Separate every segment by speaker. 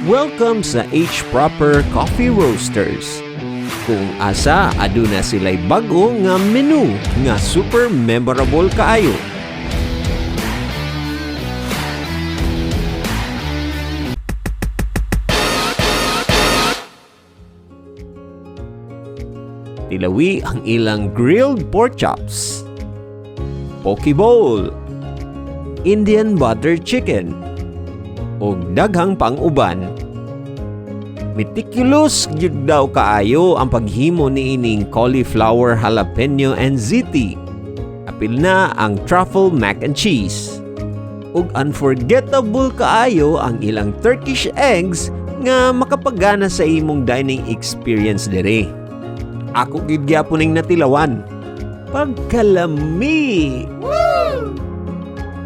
Speaker 1: Welcome sa H Proper Coffee Roasters. Kung asa aduna sila'y bago nga menu nga super memorable kaayo. Tilawi ang ilang grilled pork chops, poke bowl, Indian butter chicken, ug daghang pang-uban. Meticulous gyud daw kaayo ang paghimo niining cauliflower, jalapeno and ziti. Apil na ang Truffle Mac and Cheese. Ug unforgettable kaayo ang ilang Turkish Eggs nga makapagana sa imong dining experience dire. Ako gid gyapon ning natilawan. Pagkalami! Woo!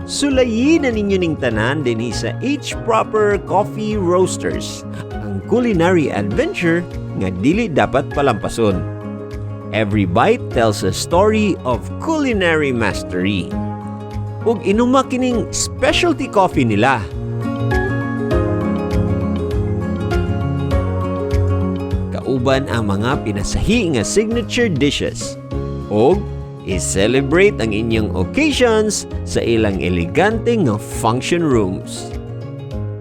Speaker 1: Sulayin na ninyo ning tanan dinhi sa H Proper Coffee Roasters, ang culinary adventure nga dili dapat palampason. Every bite tells a story of culinary mastery. Ug inuma kining specialty coffee nila. Kauban ang mga pinasahi nga signature dishes. Ug i-celebrate ang inyong occasions sa ilang elegante nga function rooms.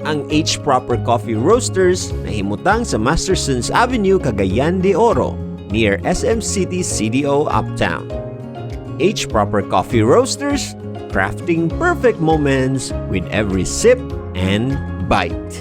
Speaker 1: Ang H Proper Coffee Roasters nahimutang sa Mastersons Avenue, Cagayan de Oro, near SM City CDO Uptown. H Proper Coffee Roasters, crafting perfect moments with every sip and bite.